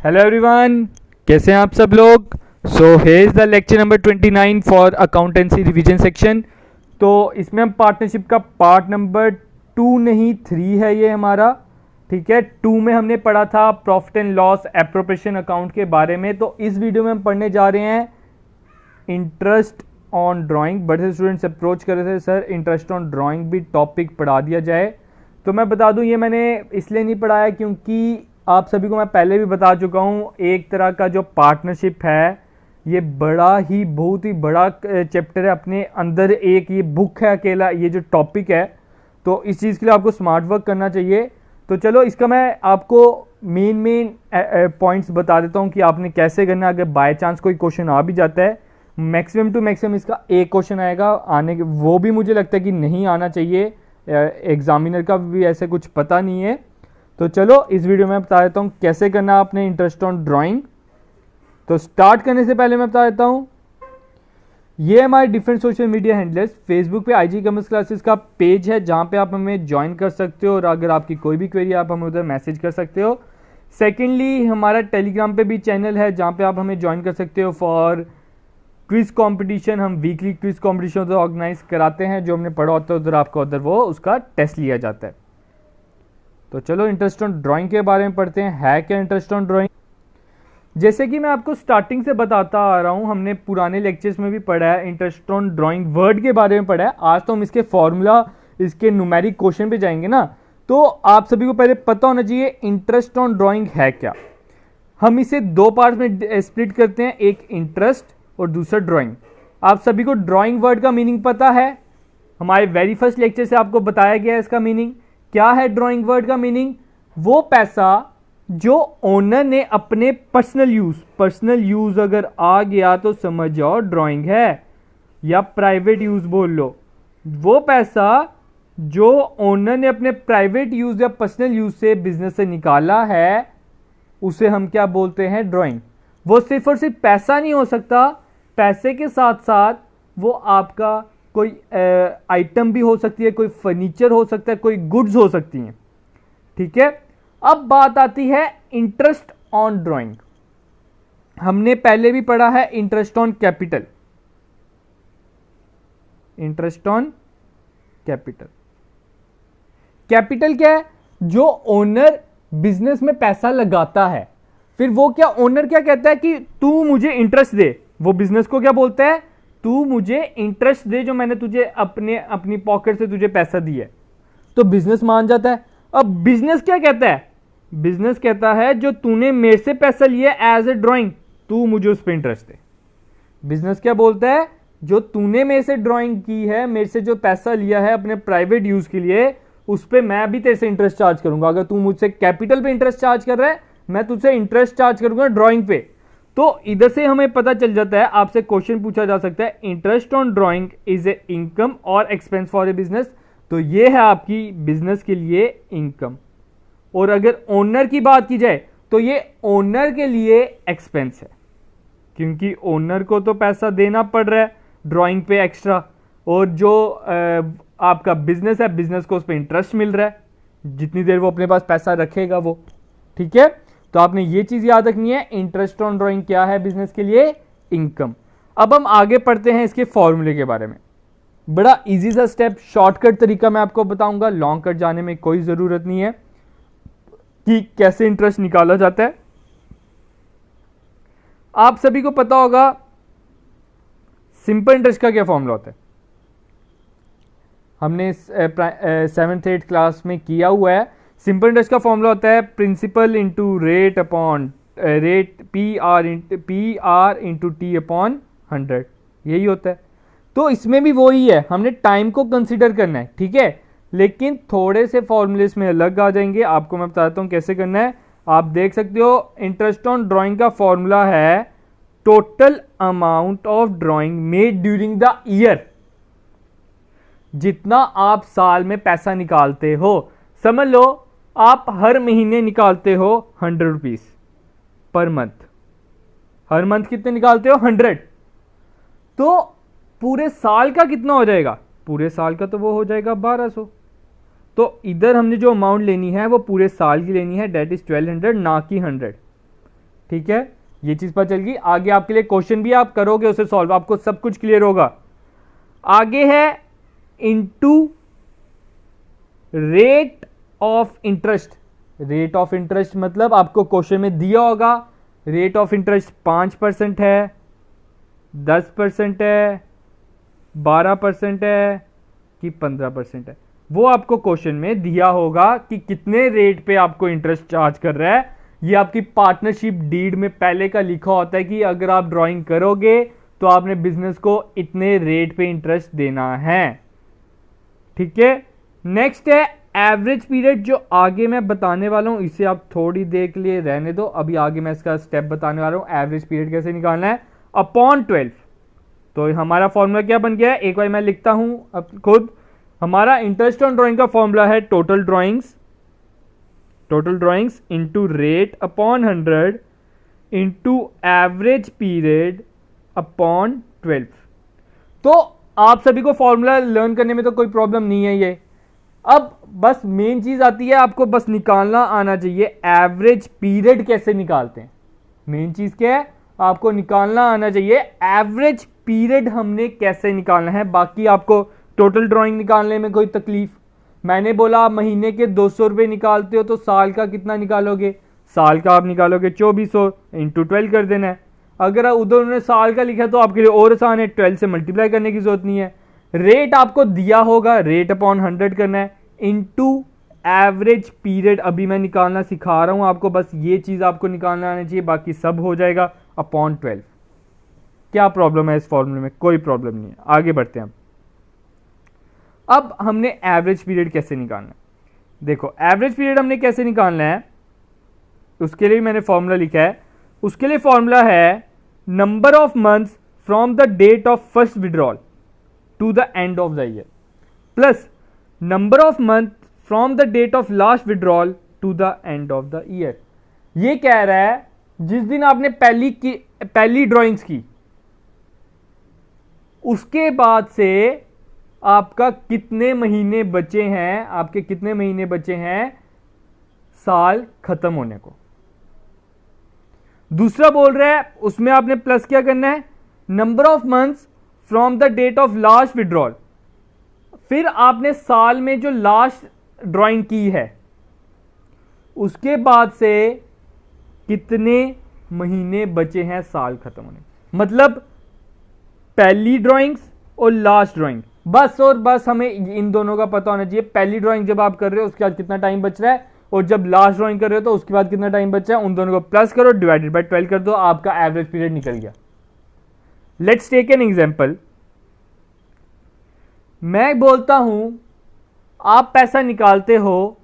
Hello everyone, कैसे हैं आप सब लोग। So here is the lecture number 29 for accountancy revision section. तो इसमें हम पार्टनरशिप का पार्ट नंबर 2 नहीं 3 है ये हमारा। ठीक है, 2 में हमने पढ़ा था profit and loss appropriation account के बारे में। तो इस वीडियो में हम पढ़ने जा रहे हैं इंटरेस्ट ऑन ड्राइंग। बड़े से स्टूडेंट्स अप्रोच कर रहे थे, सर इंटरेस्ट ऑन ड्राइंग भी टॉपिक पढ़ा दिया जाए। तो मैं बता दूं, ये मैंने इसलिए नहीं पढ़ाया क्योंकि आप सभी को मैं पहले भी बता चुका हूँ, एक तरह का जो पार्टनरशिप है ये बहुत ही बड़ा चैप्टर है अपने अंदर। एक ये बुक है अकेला, ये जो टॉपिक है। तो इस चीज़ के लिए आपको स्मार्ट वर्क करना चाहिए। तो चलो इसका मैं आपको मेन पॉइंट्स बता देता हूँ कि आपने कैसे करना है। अगर बाय चांस कोई क्वेश्चन आ भी जाता है, मैक्सिमम टू मैक्सिमम इसका एक क्वेश्चन आएगा, आने के वो भी मुझे लगता है कि नहीं आना चाहिए। एग्जामिनर का भी ऐसे कुछ पता नहीं है। तो चलो इस वीडियो में बता देता हूँ कैसे करना आपने इंटरेस्ट ऑन ड्राइंग। तो स्टार्ट करने से पहले मैं बता देता हूँ, ये हमारे different social media handlers, Facebook पे आईजी कॉमर्स क्लासेस का पेज है जहाँ पे आप हमें ज्वाइन कर सकते हो और अगर आपकी कोई भी क्वेरी आप हमें उधर मैसेज कर सकते हो। सेकेंडली हमारा टेलीग्राम पे भी चैनल है जहाँ पे आप हमें ज्वाइन कर सकते हो फॉर क्विज कंपटीशन। हम वीकली क्विज कंपटीशन उधर ऑर्गेनाइज कराते हैं, जो हमने पढ़ा होता है उधर आपको उधर वो उसका टेस्ट लिया जाता है। तो चलो इंटरेस्ट ऑन ड्राइंग के बारे में पढ़ते हैं। है क्या इंटरेस्ट ऑन ड्राइंग? जैसे कि मैं आपको स्टार्टिंग से बताता आ रहा हूं, हमने पुराने लेक्चर्स में भी पढ़ा है इंटरेस्ट ऑन ड्राइंग वर्ड के बारे में पढ़ा है। आज तो हम इसके फॉर्मूला, इसके न्यूमेरिक क्वेश्चन पे जाएंगे ना। तो आप सभी को पहले पता होना चाहिए इंटरेस्ट ऑन ड्राइंग है क्या। हम इसे 2 पार्ट में स्प्लिट करते हैं, एक इंटरेस्ट और दूसरा ड्राइंग। आप सभी को ड्राइंग वर्ड का मीनिंग पता है, हमारे वेरी फर्स्ट लेक्चर से आपको बताया गया है इसका मीनिंग। क्या है ड्राइंग वर्ड का मीनिंग? वो पैसा जो ओनर ने अपने पर्सनल यूज अगर आ गया तो समझ जाओ ड्राइंग है, या प्राइवेट यूज बोल लो। वो पैसा जो ओनर ने अपने प्राइवेट यूज या पर्सनल यूज से बिजनेस से निकाला है उसे हम क्या बोलते हैं? ड्राइंग। वो सिर्फ और सिर्फ पैसा नहीं हो सकता, पैसे के साथ साथ वो आपका कोई आइटम भी हो सकती है, कोई फर्नीचर हो सकता है, कोई गुड्स हो सकती हैं। ठीक है, अब बात आती है इंटरेस्ट ऑन ड्राइंग। हमने पहले भी पढ़ा है interest on capital. Interest on capital, capital क्या है? जो ओनर बिजनेस में पैसा लगाता है, फिर वो क्या ओनर क्या कहता है कि तू मुझे इंटरेस्ट दे। वो बिजनेस को क्या बोलता है? तू मुझे इंटरेस्ट दे, जो मैंने तुझे अपनी पॉकेट से तुझे पैसा दिया है। तो बिजनेस मान जाता है। अब बिजनेस क्या कहता है? बिजनेस कहता है जो तूने मेरे से पैसा लिया एज ए ड्राइंग, तू मुझे उस पर इंटरेस्ट दे। बिजनेस क्या बोलता है? जो तूने मेरे से ड्राइंग की है, मेरे से जो पैसा लिया है अपने प्राइवेट यूज के लिए, उस पर मैं भी तेरे से इंटरेस्ट चार्ज करूंगा। अगर तू मुझसे कैपिटल पे इंटरेस्ट चार्ज कर रहा है, मैं तुझसे इंटरेस्ट चार्ज करूंगा ड्राइंग पे। तो इधर से हमें पता चल जाता है, आपसे क्वेश्चन पूछा जा सकता है interest on drawing is a income और एक्सपेंस फॉर ए बिजनेस। तो ये है आपकी बिजनेस के लिए इनकम। और अगर ओनर की बात की जाए तो ये ओनर के लिए एक्सपेंस है, क्योंकि ओनर को तो पैसा देना पड़ रहा है ड्राइंग पे एक्स्ट्रा, और जो आपका बिजनेस है, बिजनेस को उस पर इंटरेस्ट मिल रहा है जितनी देर वो अपने पास पैसा रखेगा वो। ठीक है, तो आपने ये चीज याद रखनी है, इंटरेस्ट ऑन ड्राइंग क्या है बिजनेस के लिए? इनकम। अब हम आगे पढ़ते हैं इसके फॉर्मूले के बारे में। बड़ा इजी सा स्टेप, शॉर्टकट तरीका मैं आपको बताऊंगा, लॉन्ग कट जाने में कोई जरूरत नहीं है कि कैसे इंटरेस्ट निकाला जाता है। आप सभी को पता होगा सिंपल इंटरेस्ट का क्या फॉर्मूला होता है। हमने 7th 8th क्लास में किया हुआ है। सिंपल इंटरेस्ट का फॉर्मूला होता है principal into rate upon rate, P R into T upon 100, यही होता है। तो इसमें भी वही है, हमने टाइम को कंसीडर करना है। ठीक है, लेकिन थोड़े से फॉर्मूले में अलग आ जाएंगे, आपको मैं बताता हूं कैसे करना है। आप देख सकते हो इंटरेस्ट ऑन ड्राइंग का फॉर्मूला है total amount of drawing made during the year. जितना आप साल में पैसा निकालते हो, समझ लो आप हर महीने निकालते हो 100 रुपीज पर मंथ। हर मंथ कितने निकालते हो? 100। तो पूरे साल का कितना हो जाएगा? पूरे साल का तो वो हो जाएगा 1200। तो इधर हमने जो अमाउंट लेनी है वो पूरे साल की लेनी है, डेट इज 1200, ना कि 100। ठीक है, ये चीज पता चल गई। आगे आपके लिए क्वेश्चन भी आप करोगे उसे सॉल्व, आपको सब कुछ क्लियर होगा। आगे है into rate of interest. Rate of interest मतलब आपको क्वेश्चन में दिया होगा रेट ऑफ इंटरेस्ट 5% है, 10% है, 12% है कि 15% है। वो आपको क्वेश्चन में दिया होगा कि कितने रेट पे आपको इंटरेस्ट चार्ज कर रहा है। ये आपकी पार्टनरशिप डीड में पहले का लिखा होता है कि अगर आप ड्राइंग करोगे तो आपने बिजनेस को इतने रेट पे इंटरेस्ट देना है। ठीक है, नेक्स्ट है एवरेज पीरियड। जो आगे मैं बताने वाला हूं इसे आप थोड़ी देर के लिए रहने दो, अभी आगे मैं इसका स्टेप बताने वाला हूं। एवरेज पीरियड कैसे निकालना है, अपॉन 12। तो हमारा फॉर्मूला क्या बन गया है, एक बार मैं लिखता हूं अब खुद। हमारा इंटरेस्ट ऑन ड्राइंग का फॉर्मूला है total drawings into rate upon 100 into average period upon 12। तो आप सभी को फॉर्मूला लर्न करने में तो कोई प्रॉब्लम नहीं है ये। अब बस मेन चीज आती है, आपको बस निकालना आना चाहिए एवरेज पीरियड कैसे निकालते हैं। मेन चीज क्या है, आपको निकालना आना चाहिए एवरेज पीरियड हमने कैसे निकालना है। बाकी आपको टोटल ड्राइंग निकालने में कोई तकलीफ, मैंने बोला आप महीने के 200 रुपये निकालते हो तो साल का कितना निकालोगे, साल का आप निकालोगे 2400 इंटू 12 कर देना है। अगर उधर उन्होंने साल का लिखा तो आपके लिए और आसान है, 12 से मल्टीप्लाई करने की जरूरत नहीं है। रेट आपको दिया होगा, रेट अपॉन 100 करना है इंटू एवरेज पीरियड। अभी मैं निकालना सिखा रहा हूं आपको, बस ये चीज आपको निकालना आना चाहिए, बाकी सब हो जाएगा अपॉन 12। क्या प्रॉब्लम है इस फॉर्मूले में, कोई प्रॉब्लम नहीं है। आगे बढ़ते हैं। अब हमने एवरेज पीरियड कैसे निकालना है, देखो एवरेज पीरियड हमने कैसे निकालना है उसके लिए मैंने फॉर्मूला लिखा है। उसके लिए फॉर्मूला है number of months from the date of first withdrawal to the end of the year plus number of month from the date of last withdrawal to the end of the year. ये कह रहा है जिस दिन आपने पहली drawings की उसके बाद से आपका कितने महीने बचे हैं, आपके कितने महीने बचे हैं साल खत्म होने को। दूसरा बोल रहा है उसमें आपने प्लस क्या करना है, number of months from the date of last withdrawal. फिर आपने साल में जो लास्ट ड्राइंग की है उसके बाद से कितने महीने बचे हैं साल खत्म होने। मतलब पहली ड्राइंग्स और लास्ट ड्राइंग, बस और बस हमें इन दोनों का पता होना चाहिए। पहली ड्राइंग जब आप कर रहे हो उसके बाद कितना टाइम बच रहा है, और जब लास्ट ड्राइंग कर रहे हो तो उसके बाद कितना टाइम बचा है, उन दोनों को प्लस करो, डिवाइडेड बाय 12 कर दो, आपका एवरेज पीरियड निकल गया। Let's take an example. मैं बोलता हूं आप पैसा निकालते हो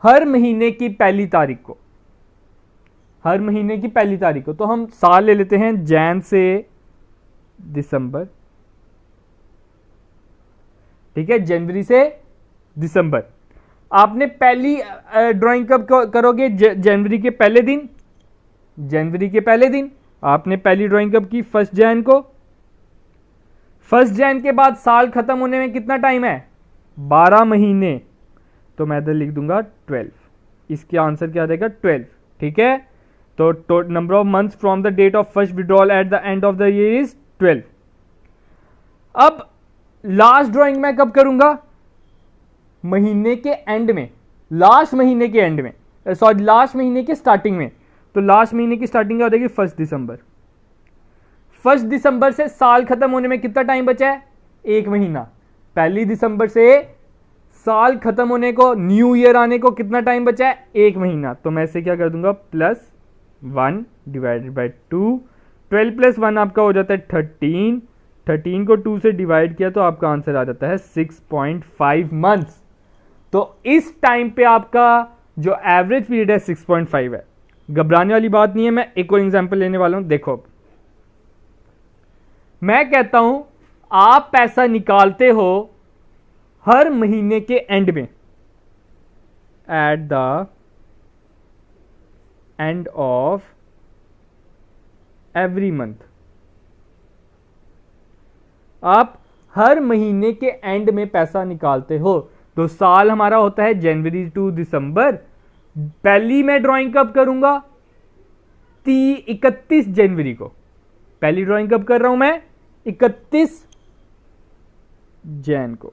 हर महीने की पहली तारीख को, हर महीने की पहली तारीख को। तो हम साल ले लेते हैं जैन से दिसंबर, ठीक है, जनवरी से दिसंबर। आपने पहली ड्राइंग कब करोगे, जनवरी के पहले दिन, जनवरी के पहले दिन आपने पहली ड्राइंग कब की, 1 जैन को। 1 जैन के बाद साल खत्म होने में कितना टाइम है, 12 महीने। तो मैं इधर लिख दूंगा 12, इसके आंसर क्या आ जाएगा 12, ठीक है। तो number of months from the date of first withdrawal at the end of the year is 12। अब लास्ट ड्राइंग मैं कब करूंगा, महीने के एंड में, लास्ट महीने के एंड में, सॉरी लास्ट महीने के स्टार्टिंग में। तो लास्ट महीने की स्टार्टिंग क्या हो जाएगी, 1 दिसंबर। 1 दिसंबर से साल खत्म होने में कितना टाइम बचा है, 1 महीना। पहली दिसंबर से साल खत्म होने को, न्यू ईयर आने को कितना टाइम बचा है, 1 महीना। तो मैं इसे क्या कर दूंगा, +1 डिवाइडेड बाय 2। 12 + 1 आपका हो जाता है 13। 13 को 2 से डिवाइड किया तो आपका आंसर आ जाता है 6.5 मंथ्स। तो इस टाइम पे आपका जो एवरेज पीरियड है 6.5 है। घबराने वाली बात नहीं है। मैं एक और एग्जांपल लेने वाला हूं। देखो मैं कहता हूं आप पैसा निकालते हो हर महीने के एंड में, eight the end of every month. आप हर महीने के एंड में पैसा निकालते हो। तो साल हमारा होता है जनवरी टू दिसंबर। पहली मैं ड्राइंग कब करूंगा, 31 जनवरी को। पहली ड्राइंग कब कर रहा हूं मैं? 31 जैन को।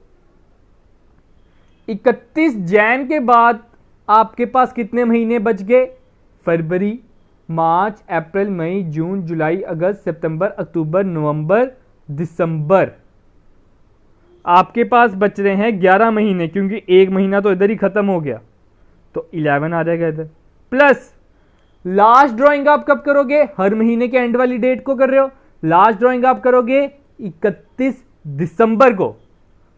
31 जैन के बाद आपके पास कितने महीने बच गए? फरवरी, मार्च, अप्रैल, मई, जून, जुलाई, अगस्त, सितंबर, अक्टूबर, नवंबर, दिसंबर। आपके पास बच रहे हैं 11 महीने, क्योंकि एक महीना तो इधर ही खत्म हो गया, तो 11 आ जाएगा इधर। प्लस लास्ट ड्राइंग आप कब करोगे? हर महीने के एंड वाली डेट को कर रहे हो। लास्ट ड्राइंग आप करोगे 31 दिसंबर को।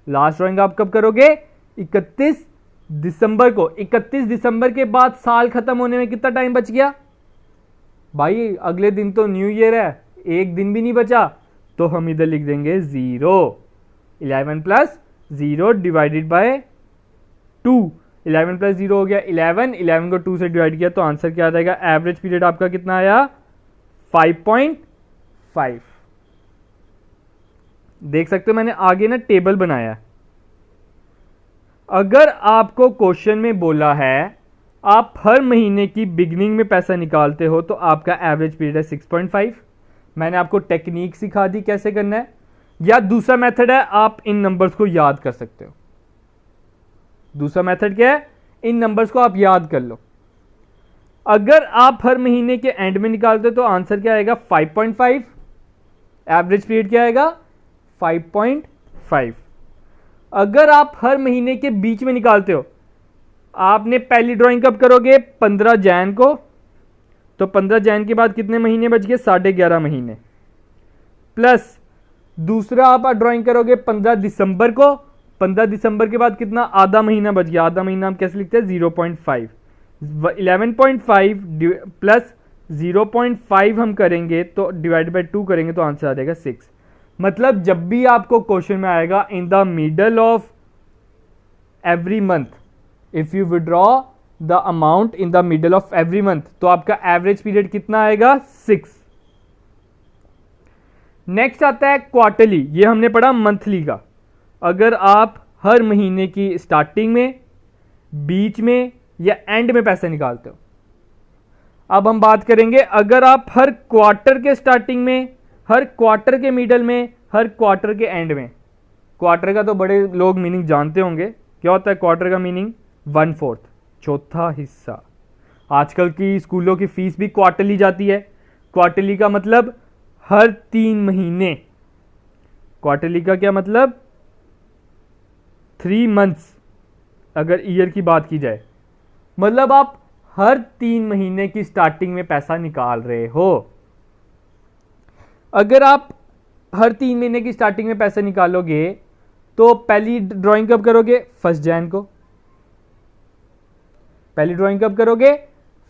लास्ट ड्राइंग आप कब करोगे? 31 दिसंबर को। 31 दिसंबर के बाद साल खत्म होने में कितना टाइम बच गया भाई? अगले दिन तो न्यू ईयर है, एक दिन भी नहीं बचा, तो हम इधर लिख देंगे 0। 11 प्लस 0 डिवाइडेड बाय 2। 11 प्लस 0 हो गया 11। 11 को 2 से डिवाइड किया तो आंसर क्या आ जाएगा? एवरेज पीरियड आपका कितना आया? 5.5। देख सकते हो मैंने आगे ना टेबल बनाया है। अगर आपको क्वेश्चन में बोला है आप हर महीने की बिगिनिंग में पैसा निकालते हो तो आपका एवरेज पीरियड है 6.5। मैंने आपको टेक्निक सिखा दी कैसे करना है। या दूसरा मेथड है, आप इन नंबर्स को याद कर सकते हो। दूसरा मेथड क्या है? इन नंबर्स को आप याद कर लो। अगर आप हर महीने के एंड में निकालते हो तो आंसर क्या आएगा? 5.5। एवरेज पीरियड क्या आएगा? 5.5। अगर आप हर महीने के बीच में निकालते हो, आपने पहली ड्राइंग कब करोगे? 15 जैन को, तो 15 जैन के बाद कितने महीने बच गए? 11.5 महीने। प्लस दूसरा आप ड्राइंग करोगे 15 दिसंबर को। 15 दिसंबर के बाद कितना? आधा महीना बच गया। आधा महीना हम कैसे लिखते हैं? 0.5। 11.5 प्लस 0.5 हम करेंगे तो डिवाइड बाय 2 करेंगे तो आंसर आ जाएगा 6। मतलब जब भी आपको क्वेश्चन में आएगा in the middle of every month, if you withdraw the amount in the middle of every month, तो आपका एवरेज पीरियड कितना आएगा? 6। नेक्स्ट आता है क्वार्टरली। ये हमने पढ़ा मंथली का। अगर आप हर महीने की स्टार्टिंग में, बीच में या एंड में पैसे निकालते हो। अब हम बात करेंगे अगर आप हर क्वार्टर के स्टार्टिंग में, हर क्वार्टर के मिडल में, हर क्वार्टर के एंड में। क्वार्टर का तो बड़े लोग मीनिंग जानते होंगे। क्या होता है क्वार्टर का मीनिंग? 1/4, चौथा हिस्सा। आजकल की स्कूलों की फीस भी क्वार्टरली जाती है। क्वार्टरली का मतलब हर 3 महीने। क्वार्टरली का क्या मतलब? 3 मंथ्स अगर ईयर की बात की जाए, मतलब आप हर 3 महीने की स्टार्टिंग में पैसा निकाल रहे हो। अगर आप हर 3 महीने की स्टार्टिंग में पैसा निकालोगे तो पहली ड्राइंग कब करोगे? 1 जैन को। पहली ड्राइंग कब करोगे?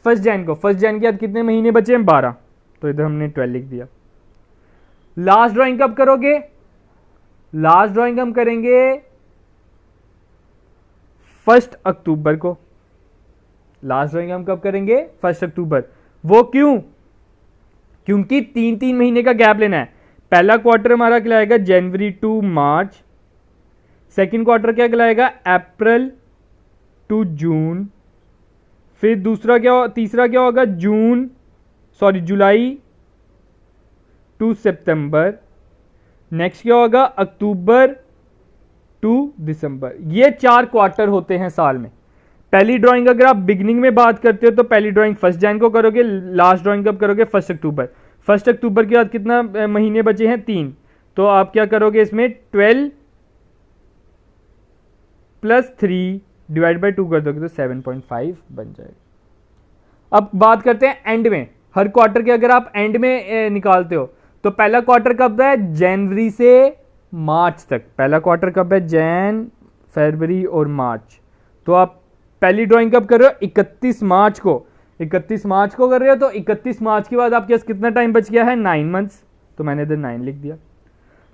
1 जैन को। 1 जैन के बाद कितने महीने बचे हैं? 12, तो इधर हमने 12 लिख दिया। लास्ट ड्राइंग कब करोगे? लास्ट ड्राइंग हम करेंगे 1 अक्टूबर को। लास्ट ड्राइंग हम कब करेंगे? 1 अक्टूबर। वो क्यों? क्योंकि 3-3 महीने का गैप लेना है। पहला क्वार्टर हमारा कहलाएगा जनवरी टू मार्च, सेकंड क्वार्टर क्या कहलाएगा? अप्रैल टू जून, फिर तीसरा क्या होगा? जुलाई टू सितंबर, नेक्स्ट क्या होगा? अक्टूबर टू दिसंबर। ये 4 क्वार्टर होते हैं साल में। पहली ड्राइंग अगर आप बिगनिंग में बात करते हो तो पहली ड्राइंग 1 जैन को करोगे। लास्ट ड्राइंग कब करोगे? 1 अक्टूबर। 1 अक्टूबर के बाद कितना महीने बचे हैं? 3। तो आप क्या करोगे इसमें? 12 प्लस 3 डिवाइड बाय 2 कर दोगे तो 7.5 बन जाएगा। अब बात करते हैं एंड में। हर क्वार्टर के अगर आप एंड में निकालते हो तो पहला क्वार्टर कब है? जनवरी से मार्च तक। पहला क्वार्टर कब है? जैन, फरवरी और मार्च। तो आप पहली ड्राइंग कब कर रहे हो? 31 मार्च को। 31 मार्च को कर रहे हो तो 31 मार्च के बाद आपके पास कितना टाइम बच गया है? 9 मंथ्स, तो मैंने इधर 9 लिख दिया।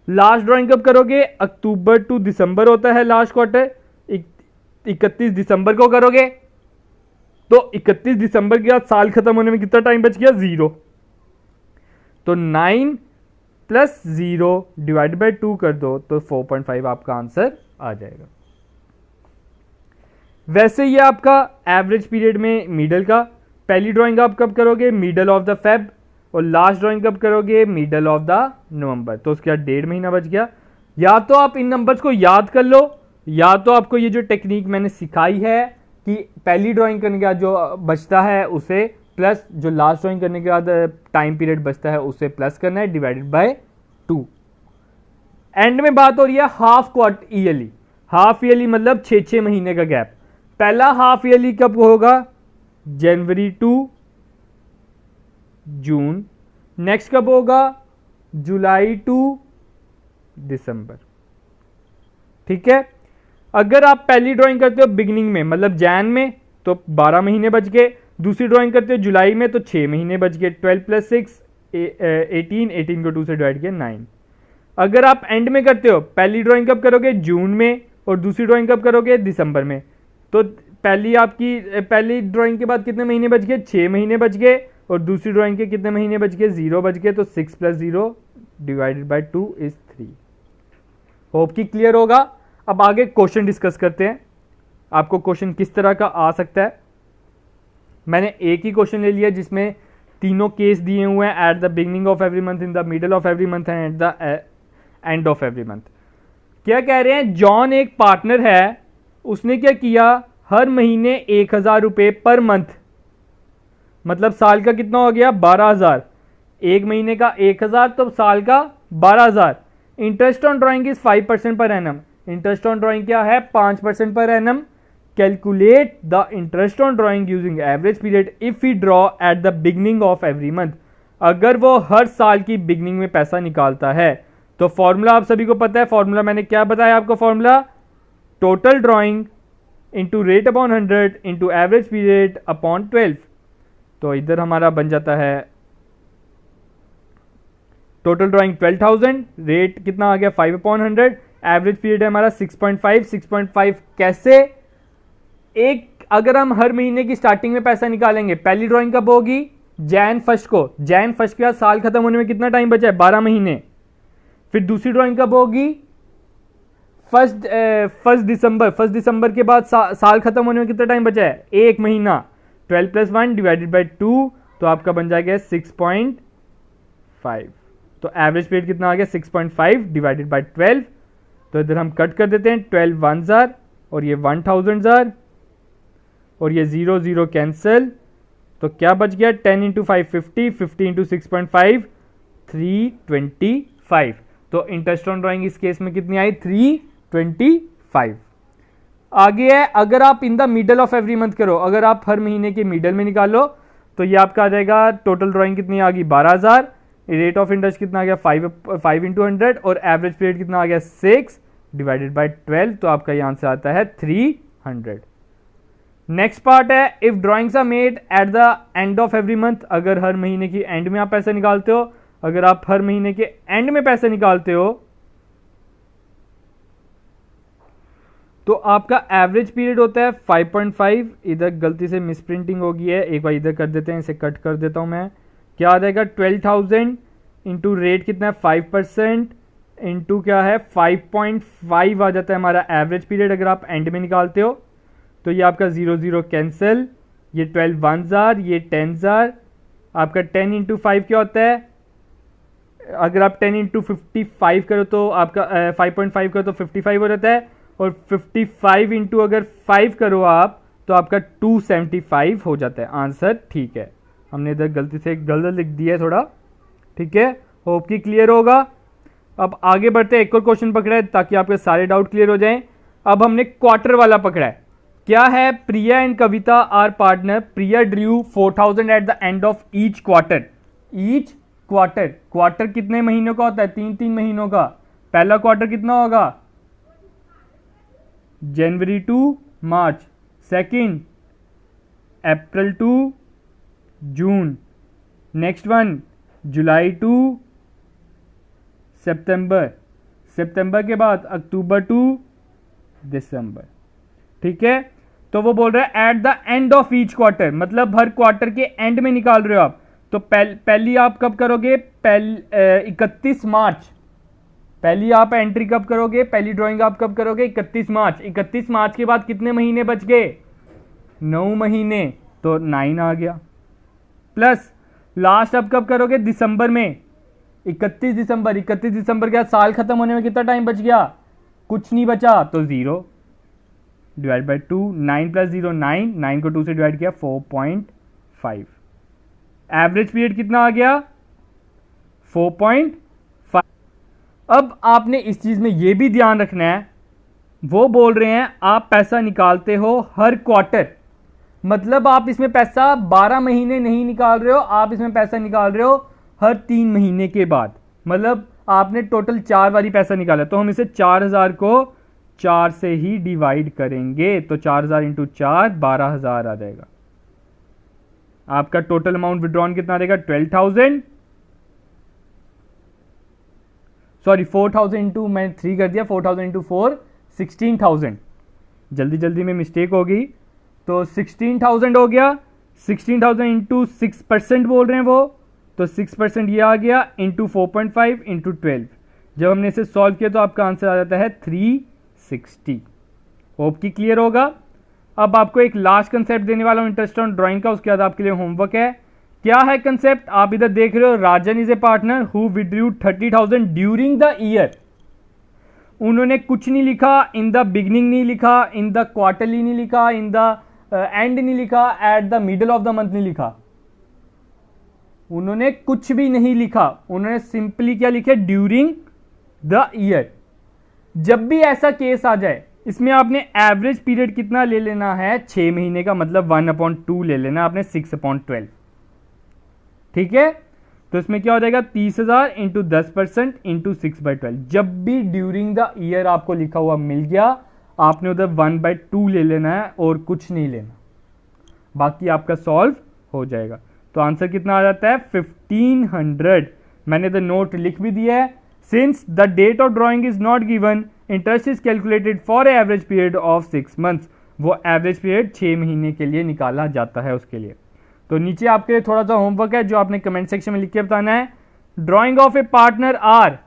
लास्ट ड्राइंग कब करोगे? अक्टूबर टू दिसंबर होता है लास्ट क्वार्टर। 31 दिसंबर को करोगे तो 31 दिसंबर के बाद साल खत्म होने में कितना टाइम बच गया? 0। तो 9 प्लस 0 डिवाइड बाय 2 कर दो तो 4.5 आपका आंसर आ जाएगा। वैसे ये आपका एवरेज पीरियड में मिडल का, पहली ड्राइंग आप कब करोगे, मिडल ऑफ द फेब, और लास्ट ड्राइंग कब करोगे, मिडल ऑफ द नवंबर। तो उसके बाद 1.5 महीना बच गया। या तो आप इन नंबर्स को याद कर लो, या तो आपको ये जो टेक्निक मैंने सिखाई है कि पहली ड्राइंग करने के बाद जो बचता है उसे प्लस, जो लास्ट ड्राइंग करने के बाद टाइम पीरियड बचता है उसे प्लस करना है, डिवाइडेड बाय 2। एंड में बात हो रही है half quarter yearly. Half yearly मतलब 6 महीने का गैप। पहला हाफ ईयरली कब होगा, जनवरी टू जून। नेक्स्ट कब होगा, जुलाई टू दिसंबर। ठीक है। अगर आप पहली ड्राइंग करते हो बिगिनिंग में मतलब जैन में तो 12 महीने बच गए, दूसरी ड्राइंग करते हो जुलाई में तो 6 महीने बच गए। 12 + 6 18, 18 को 2 से डिवाइड किया 9। अगर आप एंड में करते हो, पहली ड्राइंग कब करोगे, जून में, और दूसरी ड्राइंग कब करोगे, दिसंबर में, तो पहली ड्राइंग के बाद कितने महीने बच गए, 6 महीने बच गए, और दूसरी ड्राइंग के कितने महीने बच गए, 0 बच गए। तो 6 + 0 डिवाइडेड बाय 2 इज 3। होप कि क्लियर होगा। अब आगे क्वेश्चन डिस्कस करते हैं, आपको क्वेश्चन किस तरह का आ सकता है। मैंने एक ही क्वेश्चन ले लिया जिसमें तीनों केस दिए हुए हैं, eight the beginning of every month, in the middle of every month and eight the end of every month. क्या कह रहे हैं, जॉन एक पार्टनर है, उसने क्या किया, हर महीने 1000 रुपये पर मंथ, मतलब साल का कितना हो गया, 12,000। एक महीने का 1000 तो साल का 12,000। Interest on drawing is 5% per annum. Interest on drawing क्या है, 5% per annum. Calculate the interest on drawing using average period if he draw at the beginning of every month. अगर वो हर साल की बिगिनिंग में पैसा निकालता है तो फॉर्मूला आप सभी को पता है। फॉर्मूला मैंने क्या बताया आपको, formula total drawing into rate upon 100 into average period upon 12। तो इधर हमारा बन जाता है टोटल ड्राइंग 12,000, रेट कितना आ गया 5/100, एवरेज पीरियड है हमारा 6.5। 6.5 कैसे, एक अगर हम हर महीने की स्टार्टिंग में पैसा निकालेंगे, पहली ड्राइंग कब होगी, जैन फर्स्ट को। जैन फर्स्ट के बाद साल खत्म होने में कितना टाइम बचा है, 12 महीने। फिर दूसरी ड्राइंग कब होगी, फर्स्ट दिसंबर। फर्स्ट दिसंबर के बाद साल खत्म होने में कितना टाइम बचा है, 1 महीना। 12 + 1 डिवाइडेड बाय 2 तो आपका बन जाएगा 6.5। तो एवरेज पीरियड कितना आ गया, 6.5 डिवाइडेड बाय 12। तो इधर हम कट कर देते हैं, 12 1,000 और ये 1,000 और ये 0 0 कैंसिल। तो क्या बच गया, 10 × 5 50, 50 × 6.5 325। तो इंटरेस्ट ऑन ड्राइंग इस केस में कितनी आई, 325। आगे है, अगर आप in the middle of every month करो, अगर आप हर महीने के मिडल में निकालो तो ये आपका आ जाएगा, टोटल ड्राइंग कितनी आ गई 12,000, रेट ऑफ इंटरेस्ट कितना आ गया 5 × 100 और एवरेज पीरियड कितना आ गया 6 डिवाइडेड बाय 12। तो आपका ये आंसर आता है 300। नेक्स्ट पार्ट है, if drawings are made at the end of every month. अगर हर महीने की एंड में आप पैसा निकालते हो, अगर आप हर महीने के एंड में पैसे निकालते हो तो आपका एवरेज पीरियड होता है 5.5। इधर गलती से मिसप्रिंटिंग हो गई है, एक बार इधर कर देते हैं, इसे कट कर देता हूं मैं। क्या आ जाएगा, 12,000 इंटू रेट कितना है 5% इंटू क्या है 5.5 आ जाता है हमारा एवरेज पीरियड अगर आप एंड में निकालते हो। तो ये आपका 0 0 कैंसिल, ये 12 1,000, ये 10,000। आपका 10 × 5 क्या होता है, अगर आप 10 × 55 करो तो आपका 5.5 करो तो 55 हो जाता है, और 55 इंटू अगर 5 करो आप तो आपका 275 हो जाता है आंसर। ठीक है, हमने इधर गलती से गलत लिख दिया है थोड़ा, ठीक है, होप कि क्लियर होगा। अब आगे बढ़ते हैं, एक और क्वेश्चन पकड़ा है ताकि आपके सारे डाउट क्लियर हो जाएं। अब हमने क्वार्टर वाला पकड़ा है, क्या है, Priya and Kavita are partner. Priya drew 4,000 at the end of each quarter. Each quarter, quarter कितने महीनों का होता है, 3 महीनों का। पहला क्वार्टर कितना होगा, जनवरी to March, second April to June, next one July to सितंबर, सितंबर के बाद अक्टूबर टू दिसंबर। ठीक है, तो वो बोल रहा है eight the end of each quarter, मतलब हर क्वार्टर के एंड में निकाल रहे हो आप। तो पहली आप कब करोगे, 31 मार्च। पहली आप एंट्री कब करोगे, पहली ड्राइंग आप कब करोगे, 31 मार्च। 31 मार्च के बाद कितने महीने बच गए, 9 महीने, तो 9 आ गया। प्लस लास्ट अब कब करोगे, दिसंबर में, 31 दिसंबर। 31 दिसंबर के साल खत्म होने में कितना टाइम बच गया, कुछ नहीं बचा, तो 0 डिवाइड बाई 2, 9 प्लस 0 9, 9 को 2 से डिवाइड किया 4.5। एवरेज पीरियड कितना आ गया, 4.5। अब आपने इस चीज में यह भी ध्यान रखना है, वो बोल रहे हैं आप पैसा निकालते हो हर क्वार्टर, मतलब आप इसमें पैसा 12 महीने नहीं निकाल रहे हो, आप इसमें पैसा निकाल रहे हो हर 3 महीने के बाद। मतलब आपने टोटल 4 बारी पैसा निकाला, तो हम इसे 4000 को 4 से ही डिवाइड करेंगे, तो 4000 इंटू 4 12,000 आ जाएगा। आपका टोटल अमाउंट विड्रॉन कितना रहेगा, 12,000, सॉरी 4,000 इंटू, मैंने 3 कर दिया, 4,000 इंटू 4 16,000, जल्दी जल्दी में मिस्टेक होगी, तो 16,000 हो गया। 16,000 इंटू 6% बोल रहे हैं वो, तो 6% ये आ गया, इंटू 4.5 इंटू 12। जब हमने इसे सॉल्व किया तो आपका आंसर आ जाता है 360। होप की क्लियर होगा। अब आपको एक लास्ट कंसेप्ट देने वाला हूं इंटरेस्ट ऑन ड्राइंग का, उसके बाद आपके लिए होमवर्क है। क्या है कंसेप्ट, आप इधर देख रहे हो, Rajan is a partner who withdrew 30,000 during the year. उन्होंने कुछ नहीं लिखा, इन द बिगनिंग नहीं लिखा, इन द क्वार्टरली नहीं लिखा, इन द एंड नहीं लिखा, at the middle of the month नहीं लिखा, उन्होंने कुछ भी नहीं लिखा, उन्होंने सिंपली क्या लिखा, ड्यूरिंग द ईयर। जब भी ऐसा केस आ जाए, इसमें आपने एवरेज पीरियड कितना ले लेना है, 6 महीने का, मतलब 1/2 ले लेना आपने, 6/12, ठीक है। तो इसमें क्या हो जाएगा, 30,000 इंटू 10% इंटू 6/12। जब भी ड्यूरिंग द ईयर आपको लिखा हुआ मिल गया, आपने उधर 1/2 ले लेना है और कुछ नहीं लेना, बाकी आपका सॉल्व हो जाएगा। तो आंसर कितना आ जाता है, 1500। मैंने द नोट लिख भी दिया है। Since the date of drawing is not given, interest is calculated for average period of 6 months. वो एवरेज पीरियड 6 महीने के लिए निकाला जाता है उसके लिए। तो नीचे आपके लिए थोड़ा सा होमवर्क है जो आपने कमेंट सेक्शन में लिख के बताना है। Drawing of a partner are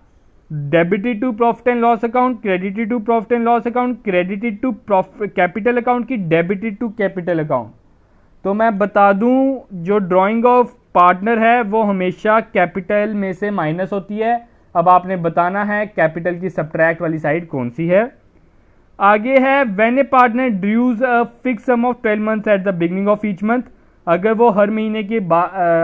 debited to profit and loss account, credited to profit and loss account, credited to capital account की डेबिटेड टू कैपिटल अकाउंट। तो मैं बता दूं, जो ड्रॉइंग ऑफ पार्टनर है वो हमेशा कैपिटल में से माइनस होती है। अब आपने बताना है कैपिटल की सब्ट्रैक्ट वाली साइड कौन सी है। आगे है, when a partner dues a fix sum of 12 months at the beginning of each month. अगर वो हर महीने के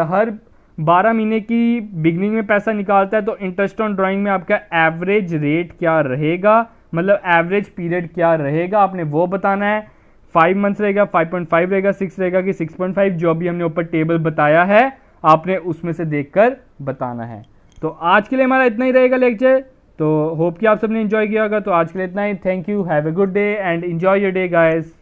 हर 12 महीने की बिगनिंग में पैसा निकालता है, तो इंटरेस्ट ऑन ड्रॉइंग में आपका एवरेज रेट क्या रहेगा, मतलब एवरेज पीरियड क्या रहेगा, आपने वो बताना है। 5 मंथ्स रहेगा, 5.5 रहेगा, 6 रहेगा कि 6.5, जो अभी हमने ऊपर टेबल बताया है आपने उसमें से देखकर बताना है। तो आज के लिए हमारा इतना ही रहेगा लेक्चर। तो होप कि आप सबने एंजॉय किया होगा। तो आज के लिए इतना ही। Thank you, have a good day and enjoy your day guys.